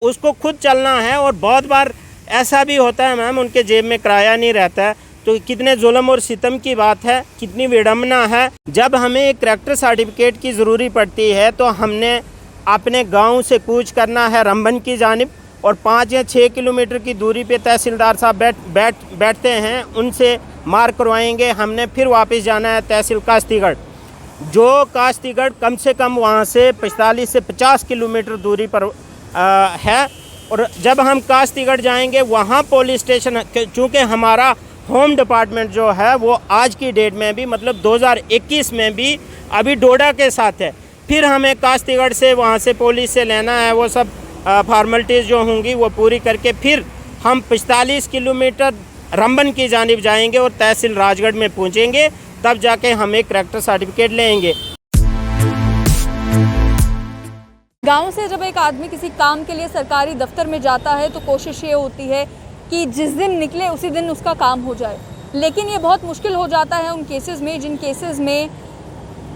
उसको खुद चलना है। और बहुत बार ऐसा भी होता है मैम, उनके जेब में किराया नहीं रहता है। तो कितने जुल्म और सितम की बात है, कितनी विडम्बना है। जब हमें एक करैक्टर सर्टिफिकेट की ज़रूरी पड़ती है तो हमने अपने गांव से कूच करना है रंबन की जानिब, और 5 या 6 किलोमीटर की दूरी पे तहसीलदार साहब बैठते हैं, उनसे मार्क करवाएंगे। हमने फिर वापस जाना है तहसील काश्तीगढ़, जो काश्तीगढ़ कम से कम वहाँ से 45 से 50 किलोमीटर दूरी पर है। और जब हम काश्तीगढ़ जाएंगे वहाँ पुलिस स्टेशन, चूँकि हमारा होम डिपार्टमेंट जो है वो आज की डेट में भी मतलब 2021 में भी अभी डोडा के साथ है। फिर हमें काश्तीगढ़ से वहाँ से पुलिस से लेना है, वो सब फॉर्मेलिटीज़ जो होंगी वो पूरी करके फिर हम 45 किलोमीटर रंबन की जानिब जाएंगे और तहसील राजगढ़ में पहुँचेंगे, तब जाके हम एक करैक्टर सर्टिफिकेट लेंगे। गांव से जब एक आदमी किसी काम के लिए सरकारी दफ्तर में जाता है तो कोशिश ये होती है कि जिस दिन निकले उसी दिन उसका काम हो जाए, लेकिन ये बहुत मुश्किल हो जाता है उन केसेस में जिन केसेस में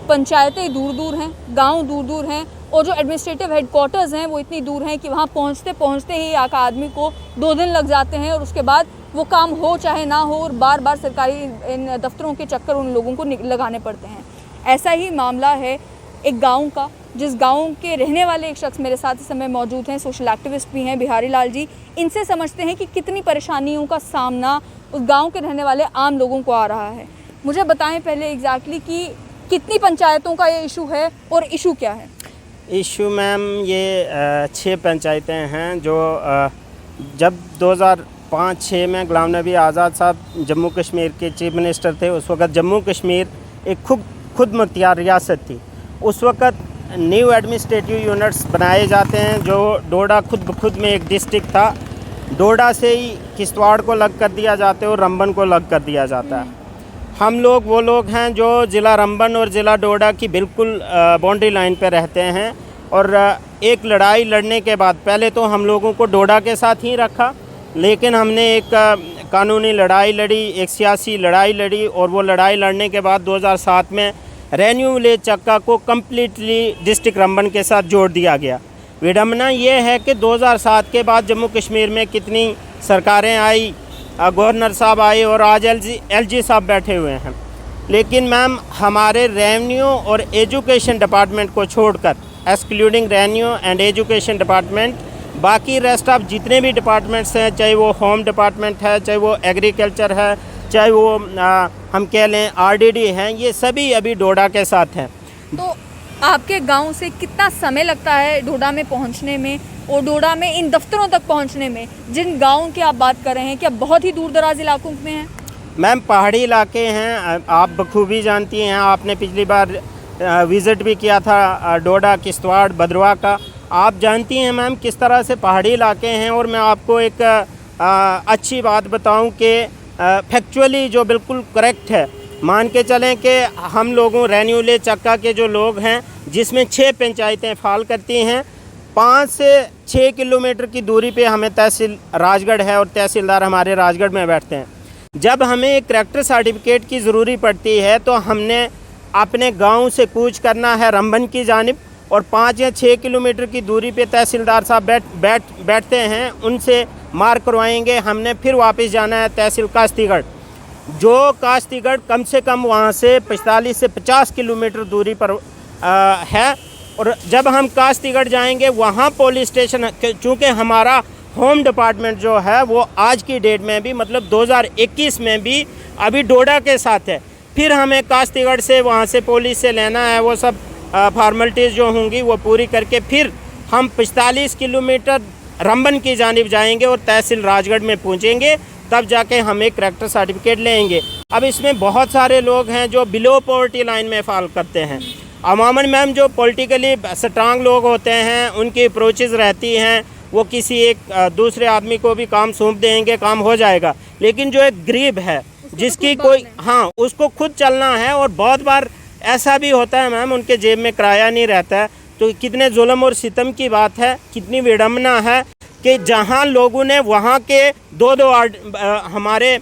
पंचायतें दूर दूर हैं, गांव दूर दूर हैं, और जो एडमिनिस्ट्रेटिव हेडक्वार्टर्स हैं वो इतनी दूर हैं कि वहाँ पहुँचते ही आदमी को 2 दिन लग जाते हैं, और उसके बाद वो काम हो चाहे ना हो, और बार बार सरकारी इन दफ्तरों के चक्कर उन लोगों को लगाने पड़ते हैं। ऐसा ही मामला है एक गाँव का, जिस गांव के रहने वाले एक शख्स मेरे साथ इस समय मौजूद हैं, सोशल एक्टिविस्ट भी हैं, बिहारी लाल जी। इनसे समझते हैं कि कितनी परेशानियों का सामना उस गांव के रहने वाले आम लोगों को आ रहा है। मुझे बताएं पहले एग्जैक्टली कि कितनी पंचायतों का ये इशू है और इशू क्या है? इशू मैम ये 6 पंचायतें हैं जो जब 2005-6 में गुलाम नबी आज़ाद साहब जम्मू कश्मीर के चीफ मिनिस्टर थे, उस वक़्त जम्मू कश्मीर एक खुद मुख्तियार रियासत थी। उस वक़्त न्यू एडमिनिस्ट्रेटिव यूनिट्स बनाए जाते हैं, जो डोडा खुद में एक डिस्ट्रिक्ट था। डोडा से ही किश्तवाड़ को अलग कर दिया जाता है और रंबन को अलग कर दिया जाता है। हम लोग वो लोग हैं जो ज़िला रंबन और ज़िला डोडा की बिल्कुल बाउंड्री लाइन पे रहते हैं। और एक लड़ाई लड़ने के बाद पहले तो हम लोगों को डोडा के साथ ही रखा, लेकिन हमने एक कानूनी लड़ाई लड़ी, एक सियासी लड़ाई लड़ी, और वो लड़ाई लड़ने के बाद 2007 में रेन्यू विलेज चक्का को कम्प्लीटली डिस्ट्रिक्ट रंबन के साथ जोड़ दिया गया। विडम्बना ये है कि 2007 के बाद जम्मू कश्मीर में कितनी सरकारें आई, गवर्नर साहब आए और आज एलजी साहब बैठे हुए हैं, लेकिन मैम हमारे रेवेन्यू और एजुकेशन डिपार्टमेंट को छोड़कर, excluding revenue and education department, बाकी रेस्ट ऑफ जितने भी डिपार्टमेंट्स हैं, चाहे वो होम डिपार्टमेंट है, चाहे वो एग्रीकल्चर है, चाहे वो हम कह लें आरडीडी हैं, ये सभी अभी डोडा के साथ हैं। तो आपके गांव से कितना समय लगता है डोडा में पहुंचने में, और डोडा में इन दफ्तरों तक पहुंचने में? जिन गांव की आप बात कर रहे हैं क्या बहुत ही दूर दराज इलाकों में हैं? मैम पहाड़ी इलाके हैं, आप बखूबी जानती हैं, आपने पिछली बार विज़िट भी किया था डोडा, किश्तवाड़, भद्रवाह का। आप जानती हैं मैम किस तरह से पहाड़ी इलाके हैं। और मैं आपको एक अच्छी बात बताऊं कि फैक्चुअली जो बिल्कुल करेक्ट है, मान के चलें कि हम लोगों रेन्यू विलेज चक्का के जो लोग हैं, जिसमें 6 पंचायतें फाल करती हैं, 5 से 6 किलोमीटर की दूरी पे हमें तहसील राजगढ़ है और तहसीलदार हमारे राजगढ़ में बैठते हैं। जब हमें एक करैक्टर सर्टिफिकेट की ज़रूरी पड़ती है तो हमने अपने गांव से कूच करना है रंबन की जानिब, और 5 या 6 किलोमीटर की दूरी पे तहसीलदार साहब बैठते हैं, उनसे मार्क करवाएंगे। हमने फिर वापस जाना है तहसील काश्तीगढ़, जो काश्तीगढ़ कम से कम वहाँ से 45 से 50 किलोमीटर दूरी पर है। और जब हम काश्तीगढ़ जाएंगे वहाँ पुलिस स्टेशन, चूँकि हमारा होम डिपार्टमेंट जो है वो आज की डेट में भी मतलब 2021 में भी अभी डोडा के साथ है। फिर हमें काश्तीगढ़ से वहाँ से पुलिस से लेना है, वो सब फॉर्मेलिटीज़ जो होंगी वो पूरी करके फिर हम 45 किलोमीटर रंबन की जानिब जाएंगे और तहसील राजगढ़ में पहुँचेंगे, तब जाके हम एक करैक्टर सर्टिफिकेट लेंगे। अब इसमें बहुत सारे लोग हैं जो बिलो पॉवर्टी लाइन में फाल करते हैं। अमूमन मैम जो पॉलिटिकली स्ट्रांग लोग होते हैं, उनकी अप्रोचेज़ रहती हैं, वो किसी एक दूसरे आदमी को भी काम सौंप देंगे, काम हो जाएगा। लेकिन जो एक गरीब है, जिसकी कोई, हाँ, उसको खुद चलना है, और बहुत बार ऐसा भी होता है मैम, उनके जेब में किराया नहीं रहता है। तो कितने जुल्म और सितम की बात है, कितनी विडम्बना है कि जहाँ लोगों ने वहाँ के 2-2 हमारे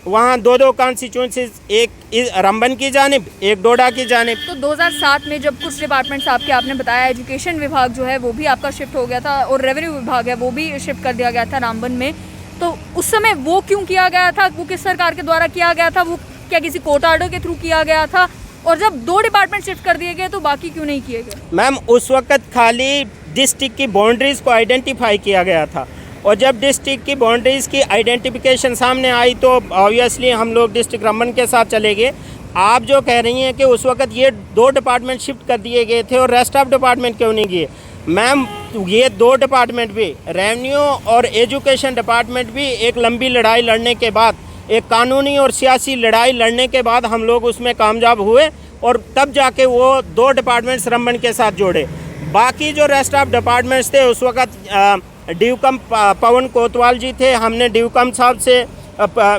वहाँ दो दो कॉन्स्टिट्यूंसीज, एक रंबन की जानिब, एक डोडा की जानिब। तो 2007 में जब कुछ डिपार्टमेंट्स आपने बताया, एजुकेशन विभाग जो है वो भी आपका शिफ्ट हो गया था और रेवेन्यू विभाग है वो भी शिफ्ट कर दिया गया था रामबन में, तो उस समय वो क्यों किया गया था? वो किस सरकार के द्वारा किया गया था? वो क्या किसी कोर्ट ऑर्डर के थ्रू किया गया था? और जब 2 डिपार्टमेंट शिफ्ट कर दिए गए तो बाकी क्यों नहीं किए गए? मैम उस वक्त खाली डिस्ट्रिक्ट की बाउंड्रीज़ को आइडेंटिफाई किया गया था, और जब डिस्ट्रिक्ट की बाउंड्रीज़ की आइडेंटिफिकेशन सामने आई तो ऑब्वियसली हम लोग डिस्ट्रिक्ट रंबन के साथ चले गए। आप जो कह रही हैं कि उस वक्त ये 2 डिपार्टमेंट शिफ्ट कर दिए गए थे और रेस्ट ऑफ डिपार्टमेंट क्यों नहीं किए? मैम ये 2 डिपार्टमेंट भी, रेवेन्यू और एजुकेशन डिपार्टमेंट भी, एक लंबी लड़ाई लड़ने के बाद, एक कानूनी और सियासी लड़ाई लड़ने के बाद हम लोग उसमें कामयाब हुए और तब जाके वो 2 डिपार्टमेंट्स रंबन के साथ जोड़े। बाकी जो रेस्ट ऑफ डिपार्टमेंट्स थे उस वक्त ड्यूकम पवन कोतवाल जी थे, हमने ड्यूकम साहब से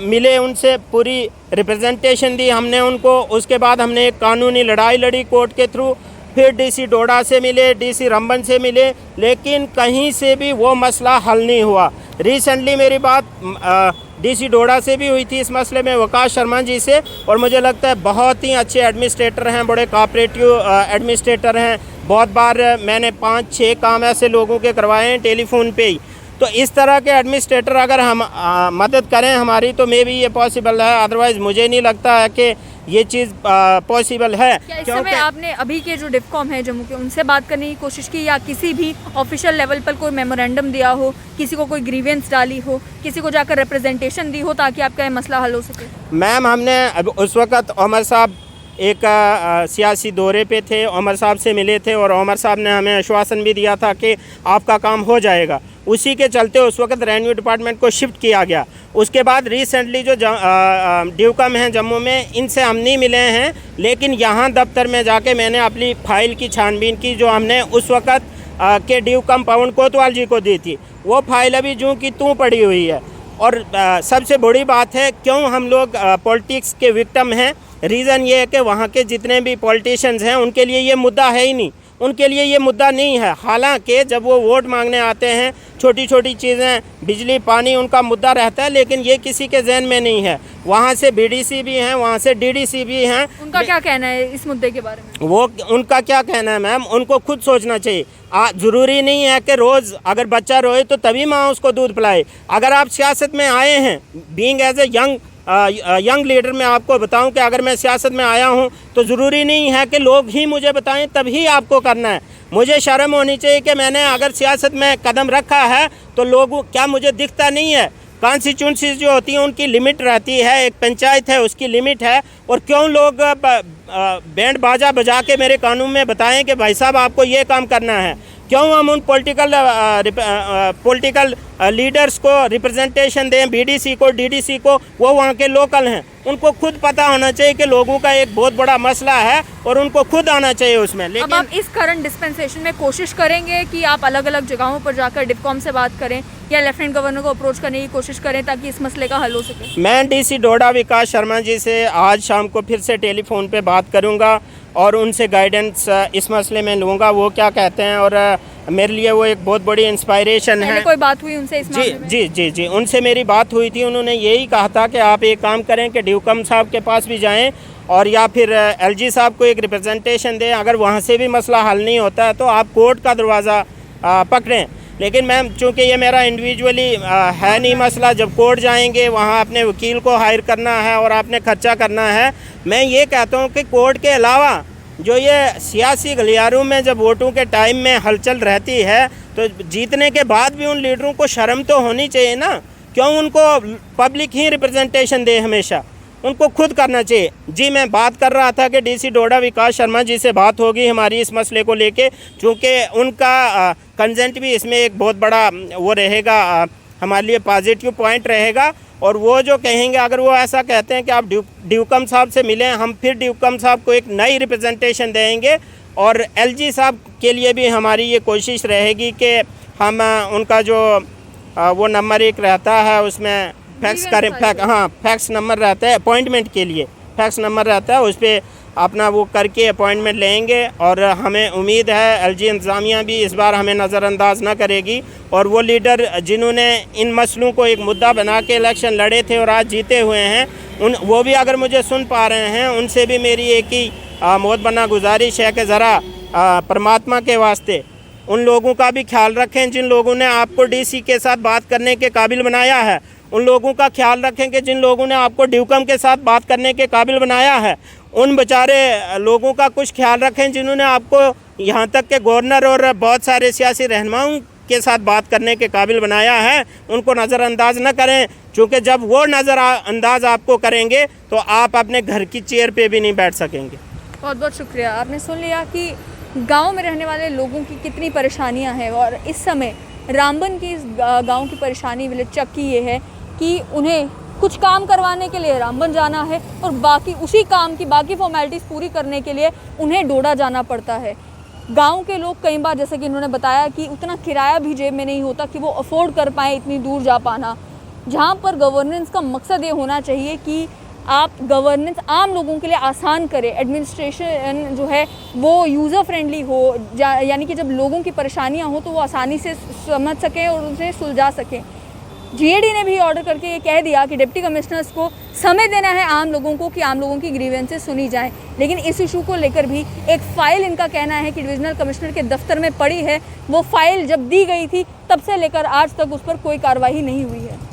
मिले, उनसे पूरी रिप्रेजेंटेशन दी हमने उनको। उसके बाद हमने एक कानूनी लड़ाई लड़ी कोर्ट के थ्रू, फिर डीसी डोडा से मिले, डीसी रंबन से मिले, लेकिन कहीं से भी वो मसला हल नहीं हुआ। रिसेंटली मेरी बात डीसी डोडा से भी हुई थी इस मसले में, वकाश शर्मा जी से, और मुझे लगता है बहुत ही अच्छे एडमिनिस्ट्रेटर हैं, बड़े कोऑपरेटिव एडमिनिस्ट्रेटर हैं। बहुत बार मैंने 5-6 काम ऐसे लोगों के करवाए हैं टेलीफोन पे ही। तो इस तरह के एडमिनिस्ट्रेटर अगर हम मदद करें हमारी तो मे भी ये पॉसिबल है, अदरवाइज़ मुझे नहीं लगता है कि ये चीज़ पॉसिबल है। क्या इस समय आपने अभी के जो डिफकॉम है जम्मू के, उनसे बात करने की कोशिश की, या किसी भी ऑफिशियल लेवल पर कोई मेमोरेंडम दिया हो, किसी को कोई ग्रीवेंस डाली हो, किसी को जाकर रिप्रेजेंटेशन दी हो ताकि आपका ये मसला हल हो सके? मैम हमने उस वक्त उमर साहब एक सियासी दौरे पे थे, उमर साहब से मिले थे और उमर साहब ने हमें आश्वासन भी दिया था कि आपका काम हो जाएगा। उसी के चलते उस वक्त रेवेन्यू डिपार्टमेंट को शिफ्ट किया गया। उसके बाद रिसेंटली जो ड्यूकम हैं जम्मू में, इनसे हम नहीं मिले हैं, लेकिन यहाँ दफ्तर में जाके मैंने अपनी फाइल की छानबीन की जो हमने उस वक्त के ड्यूकम पवन कोतवाल जी को दी थी। वो फाइल अभी जूँ की तूँ पड़ी हुई है। और सबसे बड़ी बात है क्यों हम लोग पॉलिटिक्स के विक्टिम हैं, रीज़न ये है कि वहाँ के जितने भी पॉलिटिशियंस हैं उनके लिए ये मुद्दा है ही नहीं, उनके लिए ये मुद्दा नहीं है। हालांकि जब वो वोट मांगने आते हैं, छोटी छोटी चीज़ें, बिजली पानी उनका मुद्दा रहता है, लेकिन ये किसी के जहन में नहीं है। वहाँ से बीडीसी भी हैं, वहाँ से डीडीसी भी हैं। उनका क्या कहना है इस मुद्दे के बारे में? वो उनका क्या कहना है मैम, उनको खुद सोचना चाहिए। ज़रूरी नहीं है कि रोज़ अगर बच्चा रोए तो तभी माँ उसको दूध पिलाए। अगर आप सियासत में आए हैं, being as a young leader, मैं आपको बताऊं कि अगर मैं सियासत में आया हूं तो ज़रूरी नहीं है कि लोग ही मुझे बताएं तभी आपको करना है। मुझे शर्म होनी चाहिए कि मैंने अगर सियासत में कदम रखा है तो लोग क्या मुझे दिखता नहीं है? कॉन्स्टिट्यूंसीज जो होती हैं उनकी लिमिट रहती है, एक पंचायत है उसकी लिमिट है, और क्यों लोग बैंड बाजा बजा के मेरे कानून में बताएं कि भाई साहब आपको ये काम करना है? क्यों हम उन पॉलिटिकल लीडर्स को रिप्रेजेंटेशन दें, बीडीसी को, डीडीसी को? वो वहाँ के लोकल हैं, उनको खुद पता होना चाहिए कि लोगों का एक बहुत बड़ा मसला है और उनको खुद आना चाहिए उसमें। लेकिन अब आप इस करंट डिस्पेंसेशन में कोशिश करेंगे कि आप अलग अलग जगहों पर जाकर डिफकॉम से बात करें या लेफ्टिनेंट गवर्नर को अप्रोच करने की कोशिश करें ताकि इस मसले का हल हो सके? मैं डीसी डोडा विकास शर्मा जी से आज शाम को फिर से टेलीफोन पे बात करूंगा और उनसे गाइडेंस इस मसले में लूँगा, वो क्या कहते हैं। और मेरे लिए वो एक बहुत बड़ी इंस्पायरेशन है। कोई बात हुई उनसे इस मामले में? जी, उनसे मेरी बात हुई थी। उन्होंने यही कहा था कि आप एक काम करें कि ड्यूकम साहब के पास भी जाएं और या फिर एलजी साहब को एक रिप्रेजेंटेशन दें। अगर वहाँ से भी मसला हल नहीं होता है तो आप कोर्ट का दरवाज़ा पकड़ें। लेकिन मैम चूँकि ये मेरा इंडिविजुअली है नहीं मसला, जब कोर्ट जाएंगे वहाँ अपने वकील को हायर करना है और आपने खर्चा करना है। मैं ये कहता हूँ कि कोर्ट के अलावा जो ये सियासी गलियारों में जब वोटों के टाइम में हलचल रहती है तो जीतने के बाद भी उन लीडरों को शर्म तो होनी चाहिए ना। क्यों उनको पब्लिक ही रिप्रेजेंटेशन दे हमेशा? उनको खुद करना चाहिए। जी, मैं बात कर रहा था कि डीसी डोडा विकास शर्मा जी से बात होगी हमारी इस मसले को लेके, क्योंकि उनका कंसेंट भी इसमें एक बहुत बड़ा वो रहेगा, हमारे लिए पॉजिटिव पॉइंट रहेगा। और वो जो कहेंगे, अगर वो ऐसा कहते हैं कि आप ड्यूकम साहब से मिलें, हम फिर ड्यूकम साहब को एक नई रिप्रेजेंटेशन देंगे। और एलजी साहब के लिए भी हमारी ये कोशिश रहेगी कि हम उनका जो वो नंबर एक रहता है उसमें फैक्स करें, फैक्स नंबर रहता है अपॉइंटमेंट के लिए, फैक्स नंबर रहता है, उस पर अपना वो करके अपॉइंटमेंट लेंगे और हमें उम्मीद है एलजी इंतज़ामिया भी इस बार हमें नज़रअंदाज ना करेगी और वो लीडर जिन्होंने इन मसलों को एक मुद्दा बना के इलेक्शन लड़े थे और आज जीते हुए हैं वो भी अगर मुझे सुन पा रहे हैं, उनसे भी मेरी एक ही मोहतबना गुजारिश है कि ज़रा परमात्मा के वास्ते उन लोगों का भी ख्याल रखें जिन लोगों ने आपको डीसी के साथ बात करने के काबिल बनाया है। उन लोगों का ख्याल रखें कि जिन लोगों ने आपको ड्यूकम के साथ बात करने के काबिल बनाया है। उन बेचारे लोगों का कुछ ख्याल रखें जिन्होंने आपको यहाँ तक के गवर्नर और बहुत सारे सियासी रहनुमाओं के साथ बात करने के काबिल बनाया है। उनको नज़रअंदाज न करें, क्योंकि जब वो नज़रअंदाज आपको करेंगे तो आप अपने घर की चेयर पे भी नहीं बैठ सकेंगे। बहुत बहुत शुक्रिया। आपने सुन लिया कि गांव में रहने वाले लोगों की कितनी परेशानियां हैं और इस समय रामबन की इस गांव की परेशानी विलेज चक की ये है कि उन्हें कुछ काम करवाने के लिए रामबन जाना है और बाकी उसी काम की बाकी फॉर्मेलिटीज़ पूरी करने के लिए उन्हें डोडा जाना पड़ता है। गांव के लोग कई बार, जैसे कि इन्होंने बताया, कि उतना किराया भी जेब में नहीं होता कि वो अफोर्ड कर पाएँ इतनी दूर जा पाना। जहाँ पर गवर्नेंस का मकसद ये होना चाहिए कि आप गवर्नेंस आम लोगों के लिए आसान करें, एडमिनिस्ट्रेशन जो है वो यूज़र फ्रेंडली हो, यानी कि जब लोगों की परेशानियां हो तो वो आसानी से समझ सकें और उसे सुलझा सकें। जीएडी ने भी ऑर्डर करके ये कह दिया कि डिप्टी कमिश्नर्स को समय देना है आम लोगों को कि आम लोगों की ग्रीवेंसेस सुनी जाएं, लेकिन इस इशू को लेकर भी एक फ़ाइल इनका कहना है कि डिविजनल कमिश्नर के दफ्तर में पड़ी है। वो फाइल जब दी गई थी तब से लेकर आज तक उस पर कोई कार्रवाई नहीं हुई है।